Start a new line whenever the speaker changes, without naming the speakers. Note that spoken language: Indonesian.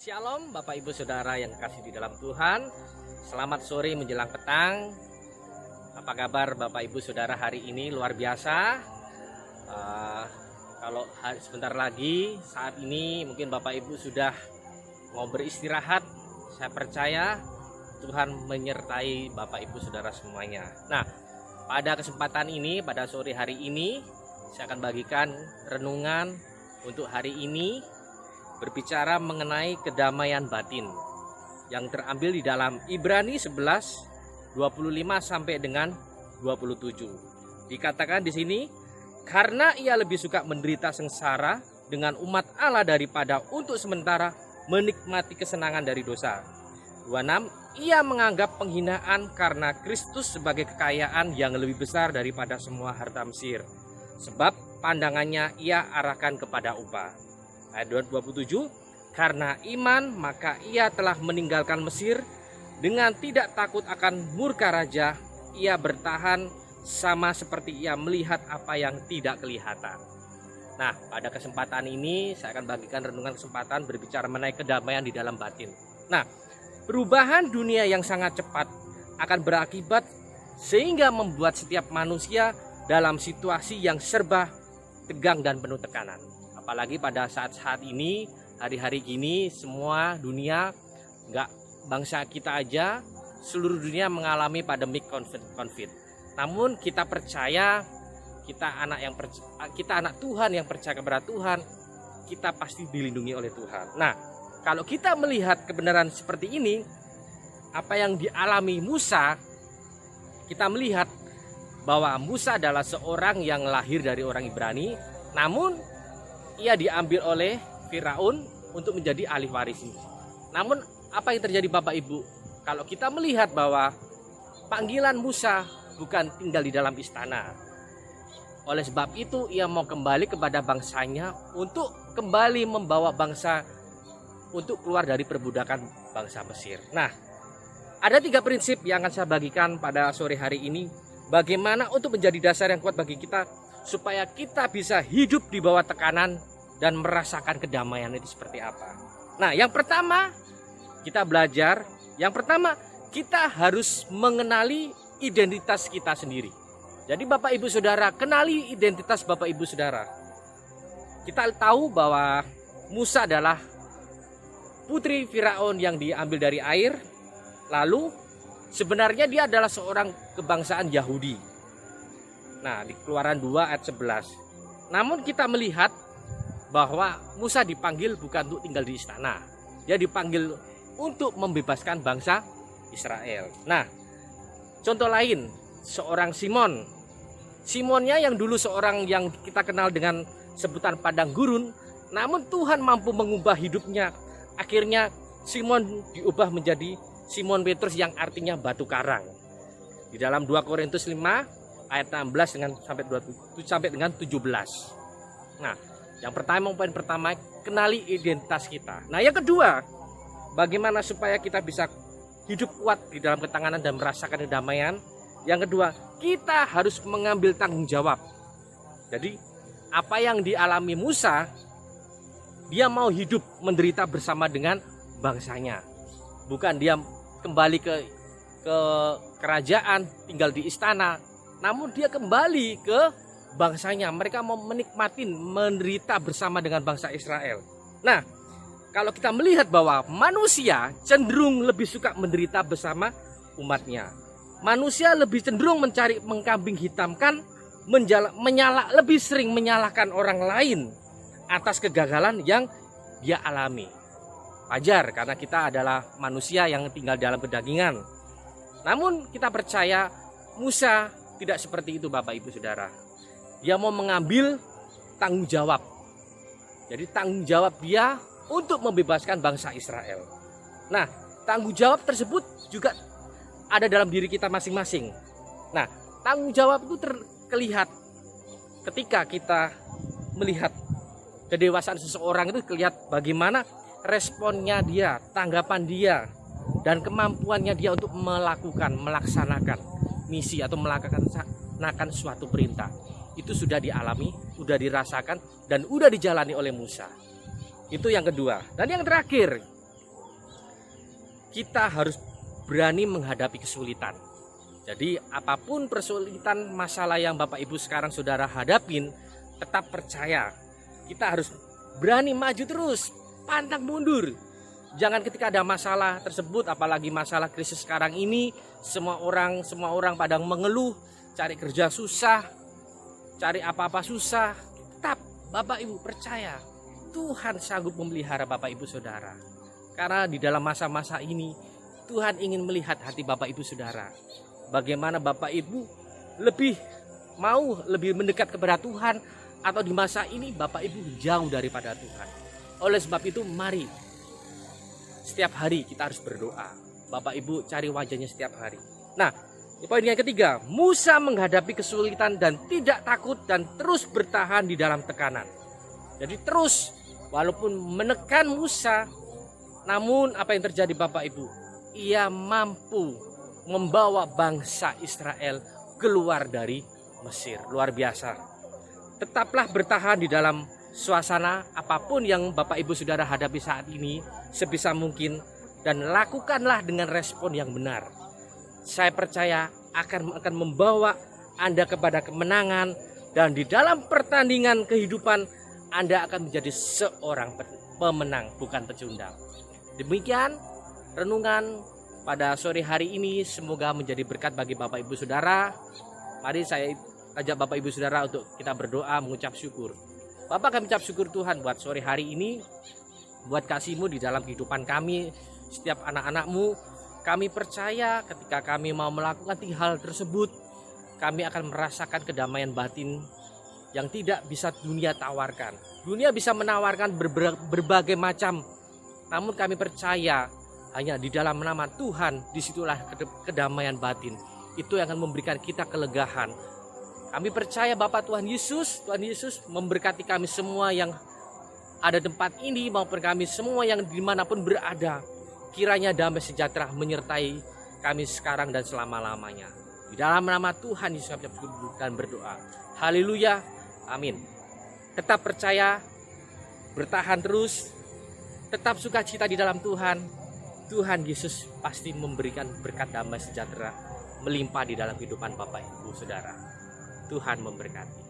Shalom Bapak Ibu Saudara yang kasih di dalam Tuhan. Selamat sore menjelang petang. Apa kabar Bapak Ibu Saudara hari ini? Luar biasa. Kalau sebentar lagi saat ini mungkin Bapak Ibu sudah mau beristirahat. Saya percaya Tuhan menyertai Bapak Ibu Saudara semuanya. Nah, pada kesempatan ini, pada sore hari ini saya akan bagikan renungan untuk hari ini, berbicara mengenai kedamaian batin yang terambil di dalam Ibrani 11 25 sampai dengan 27. Dikatakan di sini, karena ia lebih suka menderita sengsara dengan umat Allah daripada untuk sementara menikmati kesenangan dari dosa. 26, ia menganggap penghinaan karena Kristus sebagai kekayaan yang lebih besar daripada semua harta Mesir, sebab pandangannya ia arahkan kepada upah. Ayat 27, karena iman maka ia telah meninggalkan Mesir dengan tidak takut akan murka raja. Ia bertahan sama seperti ia melihat apa yang tidak kelihatan. Nah, pada kesempatan ini saya akan bagikan renungan kesempatan berbicara mengenai kedamaian di dalam batin. Nah, perubahan dunia yang sangat cepat akan berakibat sehingga membuat setiap manusia dalam situasi yang serba tegang dan penuh tekanan. Apalagi pada saat-saat ini, hari-hari gini, semua dunia, enggak bangsa kita aja, seluruh dunia mengalami pandemic COVID. Namun kita percaya, kita anak Tuhan yang percaya kepada Tuhan, kita pasti dilindungi oleh Tuhan. Nah, kalau kita melihat kebenaran seperti ini, apa yang dialami Musa, kita melihat bahwa Musa adalah seorang yang lahir dari orang Ibrani, namun ia diambil oleh Firaun untuk menjadi ahli waris. Namun apa yang terjadi Bapak Ibu? Kalau kita melihat bahwa panggilan Musa bukan tinggal di dalam istana. Oleh sebab itu ia mau kembali kepada bangsanya untuk kembali membawa bangsa untuk keluar dari perbudakan bangsa Mesir. Nah, ada 3 prinsip yang akan saya bagikan pada sore hari ini. Bagaimana untuk menjadi dasar yang kuat bagi kita supaya kita bisa hidup di bawah tekanan dan merasakan kedamaian itu seperti apa. Nah, yang pertama kita belajar, kita harus mengenali identitas kita sendiri. Jadi Bapak Ibu Saudara, kenali identitas Bapak Ibu Saudara. Kita tahu bahwa Musa adalah putri Firaun yang diambil dari air. Lalu sebenarnya dia adalah seorang kebangsaan Yahudi. Nah, di Keluaran 2 ayat 11. Namun kita melihat bahwa Musa dipanggil bukan untuk tinggal di istana. Dia dipanggil untuk membebaskan bangsa Israel. Nah, contoh lain, seorang Simon. Simonnya yang dulu seorang yang kita kenal dengan sebutan padang gurun, namun Tuhan mampu mengubah hidupnya. Akhirnya Simon diubah menjadi Simon Petrus yang artinya batu karang. Di dalam 2 Korintus 5 ayat 16 sampai dengan 17. Nah, poin pertama, kenali identitas kita. Nah, yang kedua, bagaimana supaya kita bisa hidup kuat di dalam ketenangan dan merasakan kedamaian. Yang kedua, kita harus mengambil tanggung jawab. Jadi, apa yang dialami Musa, dia mau hidup menderita bersama dengan bangsanya. Bukan dia kembali ke kerajaan, tinggal di istana, namun dia kembali ke bangsanya. Mereka mau menikmati menderita bersama dengan bangsa Israel. Nah, kalau kita melihat bahwa manusia cenderung lebih suka menderita bersama umatnya. Manusia lebih cenderung mencari mengkambing hitamkan, lebih sering menyalahkan orang lain atas kegagalan yang dia alami. Wajar karena kita adalah manusia yang tinggal dalam kedagingan. Namun kita percaya Musa tidak seperti itu Bapak Ibu Saudara. Dia mau mengambil tanggung jawab. Jadi tanggung jawab dia untuk membebaskan bangsa Israel. Nah, tanggung jawab tersebut juga ada dalam diri kita masing-masing. Nah, tanggung jawab itu terlihat ketika kita melihat kedewasaan seseorang itu, terlihat bagaimana responnya dia, tanggapan dia, dan kemampuannya dia untuk melaksanakan misi atau melaksanakan suatu perintah. Itu sudah dialami, sudah dirasakan, dan sudah dijalani oleh Musa. Itu yang kedua. Dan yang terakhir, kita harus berani menghadapi kesulitan. Jadi apapun persulitan masalah yang Bapak Ibu sekarang saudara hadapin, tetap percaya. Kita harus berani maju terus, pantang mundur. Jangan ketika ada masalah tersebut, apalagi masalah krisis sekarang ini, semua orang pada mengeluh, cari kerja susah, cari apa-apa susah. Tetap Bapak Ibu percaya, Tuhan sanggup memelihara Bapak Ibu saudara. Karena di dalam masa-masa ini, Tuhan ingin melihat hati Bapak Ibu saudara. Bagaimana Bapak Ibu lebih mendekat kepada Tuhan, atau di masa ini Bapak Ibu jauh daripada Tuhan. Oleh sebab itu mari setiap hari kita harus berdoa. Bapak Ibu cari wajahnya setiap hari. Nah, poin yang ketiga, Musa menghadapi kesulitan dan tidak takut dan terus bertahan di dalam tekanan. Jadi terus walaupun menekan Musa, namun apa yang terjadi Bapak Ibu? Ia mampu membawa bangsa Israel keluar dari Mesir. Luar biasa. Tetaplah bertahan di dalam suasana apapun yang Bapak Ibu saudara hadapi saat ini sebisa mungkin, dan lakukanlah dengan respon yang benar. Saya percaya akan membawa Anda kepada kemenangan, dan di dalam pertandingan kehidupan Anda akan menjadi seorang pemenang, bukan pecundang. Demikian renungan pada sore hari ini, semoga menjadi berkat bagi Bapak Ibu saudara. Mari saya ajak Bapak Ibu saudara untuk kita berdoa mengucap syukur. Bapak, kami ucap syukur Tuhan buat sore hari ini, buat kasih-Mu di dalam kehidupan kami, setiap anak-anak-Mu. Kami percaya ketika kami mau melakukan hal tersebut, kami akan merasakan kedamaian batin yang tidak bisa dunia tawarkan. Dunia bisa menawarkan berbagai macam, namun kami percaya hanya di dalam nama Tuhan, disitulah kedamaian batin. Itu yang akan memberikan kita kelegahan. Kami percaya Bapak Tuhan Yesus memberkati kami semua yang ada tempat ini maupun kami semua yang dimanapun berada. Kiranya damai sejahtera menyertai kami sekarang dan selama-lamanya. Di dalam nama Tuhan Yesus kami dan berdoa. Haleluya. Amin. Tetap percaya, bertahan terus, tetap sukacita di dalam Tuhan. Tuhan Yesus pasti memberikan berkat damai sejahtera melimpah di dalam kehidupan Bapak Ibu Saudara. Tuhan memberkati.